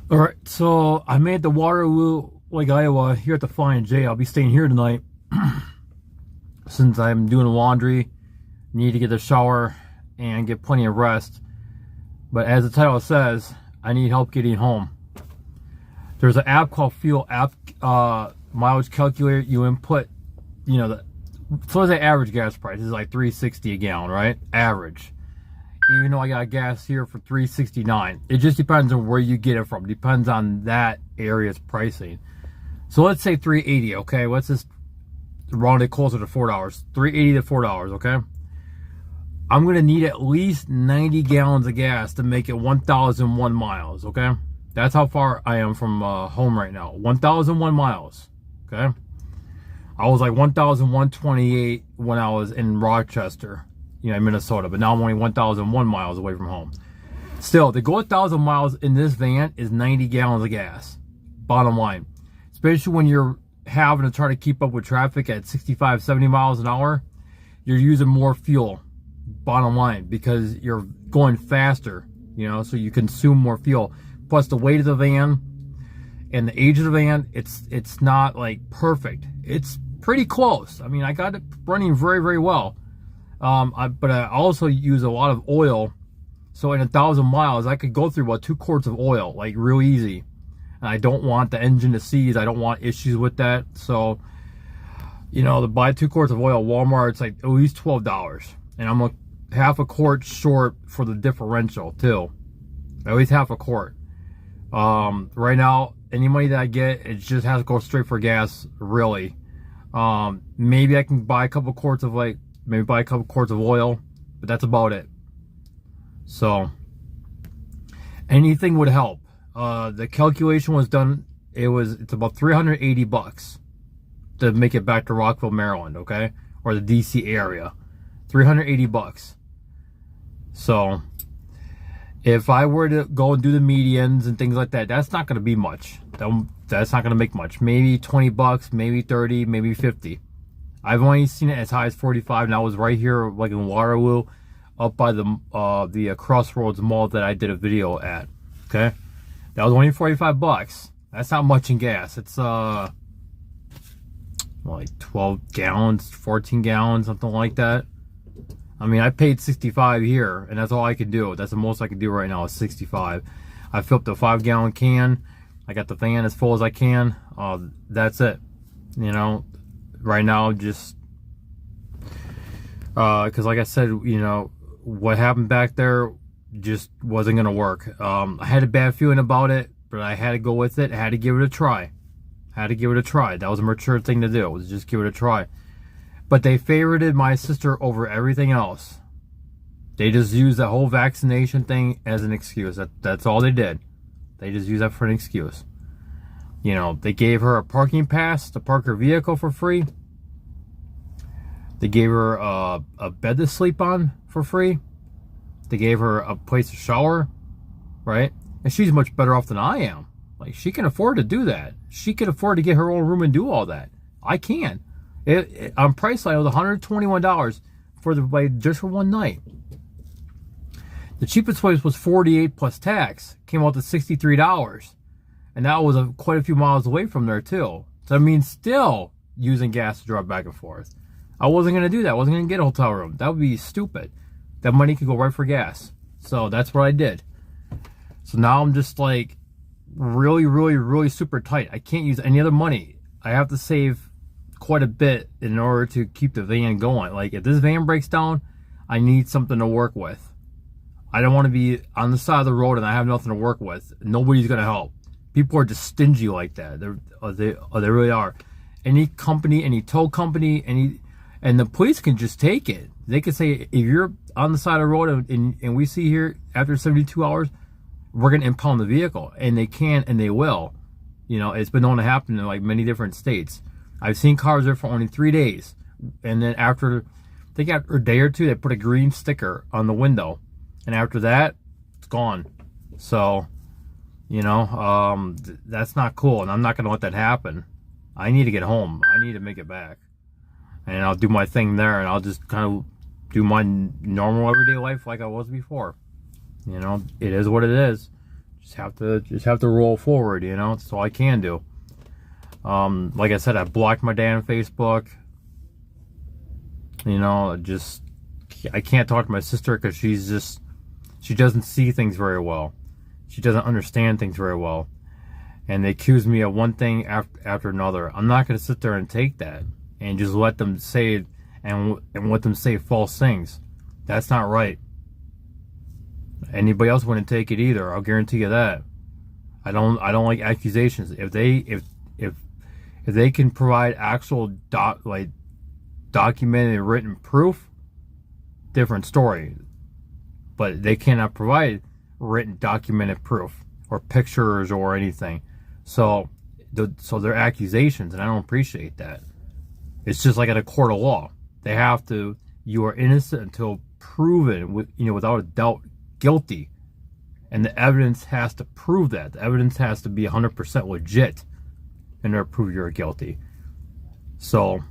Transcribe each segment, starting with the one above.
All right, so I made the Waterloo, Lake Iowa, here at the Flying J. I'll be staying here tonight since I'm doing laundry, need to get a shower, and get plenty of rest. But as the title says, I need help getting home. There's an app called Fuel App Mileage Calculator. You input, so the average gas price is like $3.60 a gallon, right? Average. Even though I got gas here for $3.69. It just depends on where you get it from. Depends on that area's pricing. So let's say $3.80, okay? Let's just round it closer to $4. $3.80 to $4, okay? I'm gonna need at least 90 gallons of gas to make it 1,001 miles, okay? That's how far I am from home right now. 1,001 miles, okay? I was like 1,128 when I was in Rochester, Minnesota, but now I'm only 1,001 miles away from home. Still, to go 1,000 miles in this van is 90 gallons of gas, bottom line. Especially when you're having to try to keep up with traffic at 65, 70 miles an hour, you're using more fuel, bottom line, because you're going faster, so you consume more fuel. Plus the weight of the van and the age of the van, it's not like perfect. It's pretty close. I mean, I got it running very, very well. But I also use a lot of oil. So in 1,000 miles, I could go through about 2 quarts of oil, like real easy. And I don't want the engine to seize. I don't want issues with that. So, to buy 2 quarts of oil at Walmart, it's like at least $12. And I'm half a quart short for the differential too. At least half a quart. Right now, any money that I get, it just has to go straight for gas, really. Maybe I can buy a couple quarts of oil, but that's about it. So anything would help. The calculation was done. It's about $380 to make it back to Rockville, Maryland, okay? Or the DC area. $380. So if I were to go and do the medians and things like that, that's not going to be much. That's not going to make much. Maybe $20, maybe 30, maybe 50. I've only seen it as high as 45, and I was right here, like in Waterloo, up by the Crossroads Mall that I did a video at. Okay, that was only $45. That's not much in gas. It's like 12 gallons, 14 gallons, something like that. I mean, I paid 65 here, and that's all I could do. That's the most I could do right now is 65. I filled the 5-gallon can. I got the van as full as I can. That's it. Right now, just because like I said, what happened back there just wasn't gonna work. I had a bad feeling about it, but I had to go with it. I had to give it a try. That was a mature thing to do, was just give it a try. But they favorited my sister over everything else. They just used the whole vaccination thing as an excuse. That's all they did. They just used that for an excuse. They gave her a parking pass to park her vehicle for free. They gave her a bed to sleep on for free. They gave her a place to shower, right? And she's much better off than I am. Like, she can afford to do that. She can afford to get her own room and do all that. I can't. On Priceline, it was $121 just for one night. The cheapest place was $48 plus tax. Came out to $63. And that was quite a few miles away from there too. So I mean, still using gas to drive back and forth. I wasn't going to do that. I wasn't going to get a hotel room. That would be stupid. That money could go right for gas. So that's what I did. So now I'm just like really, really, really super tight. I can't use any other money. I have to save quite a bit in order to keep the van going. Like, if this van breaks down, I need something to work with. I don't want to be on the side of the road and I have nothing to work with. Nobody's going to help. People are just stingy like that. They really are. Any company, any tow company, and the police can just take it. They can say, if you're on the side of the road and we see here after 72 hours, we're going to impound the vehicle. And they can and they will. It's been known to happen in like many different states. I've seen cars there for only 3 days. And then after they got a day or two, they put a green sticker on the window. And after that, it's gone. So, that's not cool. And I'm not going to let that happen. I need to get home. I need to make it back. And I'll do my thing there. And I'll just kind of do my normal everyday life like I was before. It is what it is. Just have to roll forward, you know. That's all I can do. Like I said, I blocked my dad on Facebook. You know, I can't talk to my sister because she doesn't see things very well. She doesn't understand things very well. And they accuse me of one thing after another. I'm not going to sit there and take that and just let them say and let them say false things. That's not right. Anybody else wouldn't take it either. I'll guarantee you that. I don't like accusations. If they can provide actual documented written proof, different story. But they cannot provide written documented proof or pictures or anything. So they're accusations, and I don't appreciate that. It's just like at a court of law. They have to, you are innocent until proven without a doubt guilty. And the evidence has to prove that. The evidence has to be 100% legit in order to prove you're guilty. So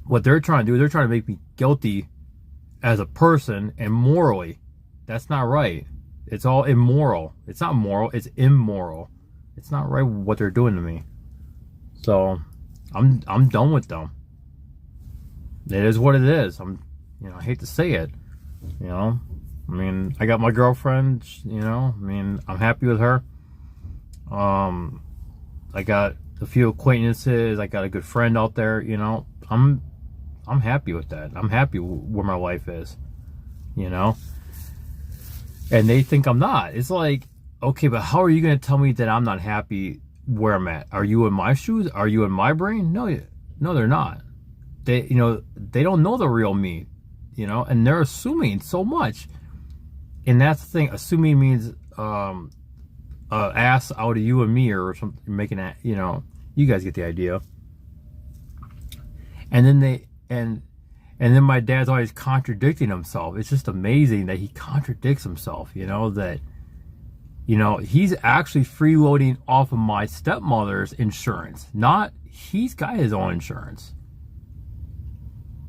what they're trying to do, they're trying to make me guilty as a person and morally. That's not right. It's all immoral. It's not moral, it's immoral. It's not right what they're doing to me. So I'm done with them. It is what it is. I hate to say it. I mean, I got my girlfriend, I'm happy with her. I got a few acquaintances, I got a good friend out there, I'm happy with that. I'm happy where my life is, And they think I'm not. It's like, okay, but how are you going to tell me that I'm not happy where I'm at? Are you in my shoes? Are you in my brain? No, they're not. They don't know the real me, and they're assuming so much. And that's the thing. Assuming means ass out of you and me or something, making that, you guys get the idea. And then my dad's always contradicting himself. It's just amazing that he contradicts himself, that he's actually freeloading off of my stepmother's insurance. He's got his own insurance.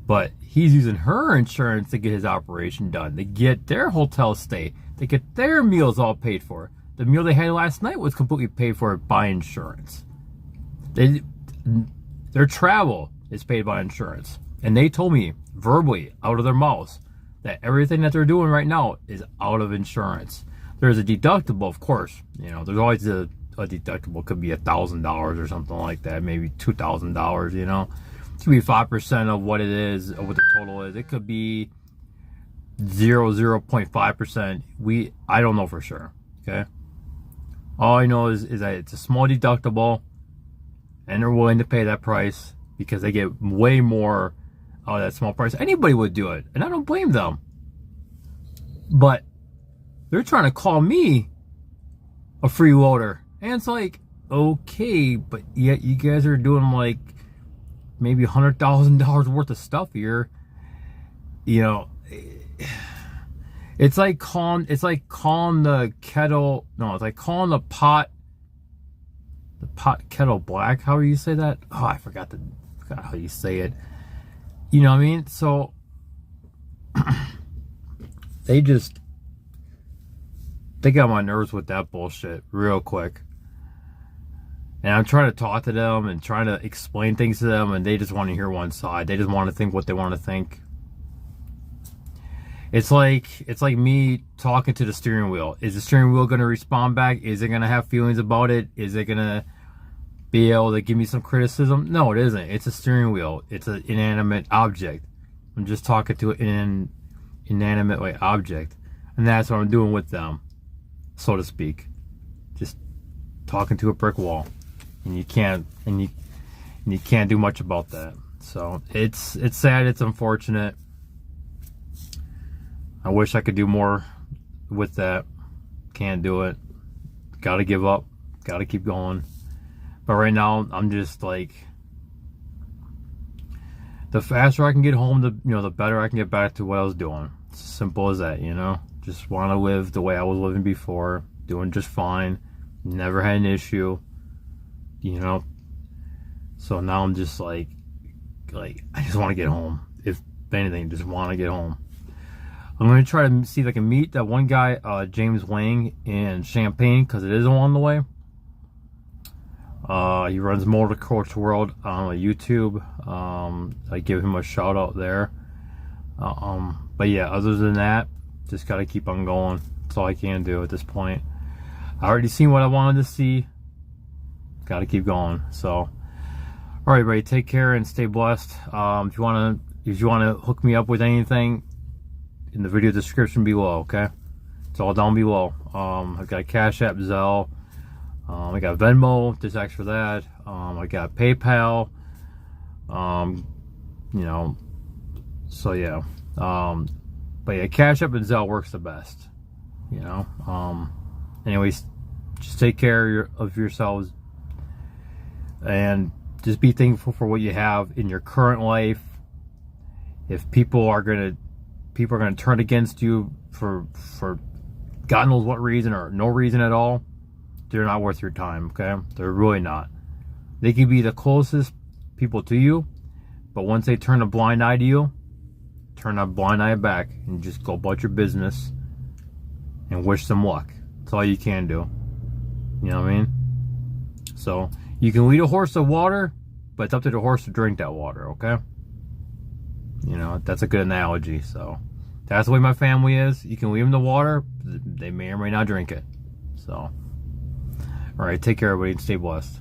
But he's using her insurance to get his operation done, to get their hotel stay, to get their meals all paid for. The meal they had last night was completely paid for by insurance. Their travel is paid by insurance. And they told me verbally, out of their mouths, that everything that they're doing right now is out of insurance. There's a deductible, of course. There's always a deductible. Could be $1,000 or something like that. Maybe $2,000, It could be 5% of what it is, of what the total is. It could be 0.5%. I don't know for sure. Okay. All I know is that it's a small deductible, and they're willing to pay that price because they get way more out of that small price. Anybody would do it, and I don't blame them. But they're trying to call me a freeloader, and it's like, okay, but yet you guys are doing like maybe $100,000 worth of stuff here. It's like calling the kettle. No, it's like calling the pot kettle black. How do you say that? Oh, I forgot how you say it. You know what I mean? So they got my nerves with that bullshit real quick. And I'm trying to talk to them and trying to explain things to them, and they just want to hear one side. They just want to think what they want to think. It's like me talking to the steering wheel. Is the steering wheel going to respond back? Is it going to have feelings about it? Is it going to be able to give me some criticism? No, it isn't. It's a steering wheel. It's an inanimate object. I'm just talking to an inanimate object. And that's what I'm doing with them, so to speak. Just talking to a brick wall. And you can't do much about that. So it's sad, it's unfortunate. I wish I could do more with that. Can't do it. Gotta give up. Gotta keep going. But right now I'm just like, the faster I can get home, the better I can get back to what I was doing. It's as simple as that, Just want to live the way I was living before, doing just fine. Never had an issue. So now I'm just like I just want to get home. If anything, just want to get home. I'm going to try to see if I can meet that one guy, James Wang, in Champaign, because it is along the way. He runs Motocross World on YouTube. I give him a shout out there. But yeah, other than that, just got to keep on going. That's all I can do at this point. I already seen what I wanted to see. Got to keep going. So, all right, everybody, take care and stay blessed. If you want to hook me up with anything, in the video description below, okay? It's all down below. I've got Cash App, Zelle. I got Venmo, just ask for that. I got PayPal. You know, so yeah. But yeah, Cash App and Zelle works the best. You know. Anyways, just take care of yourselves, and just be thankful for what you have in your current life. If people are gonna turn against you for God knows what reason or no reason at all, they're not worth your time, okay? They're really not. They can be the closest people to you, but once they turn a blind eye to you, turn a blind eye back and just go about your business and wish them luck. That's all you can do. You know what I mean? So, you can lead a horse to water, but it's up to the horse to drink that water, okay? You know, that's a good analogy. So, that's the way my family is. You can leave them the water, they may or may not drink it. So, all right, take care, everybody, and stay blessed.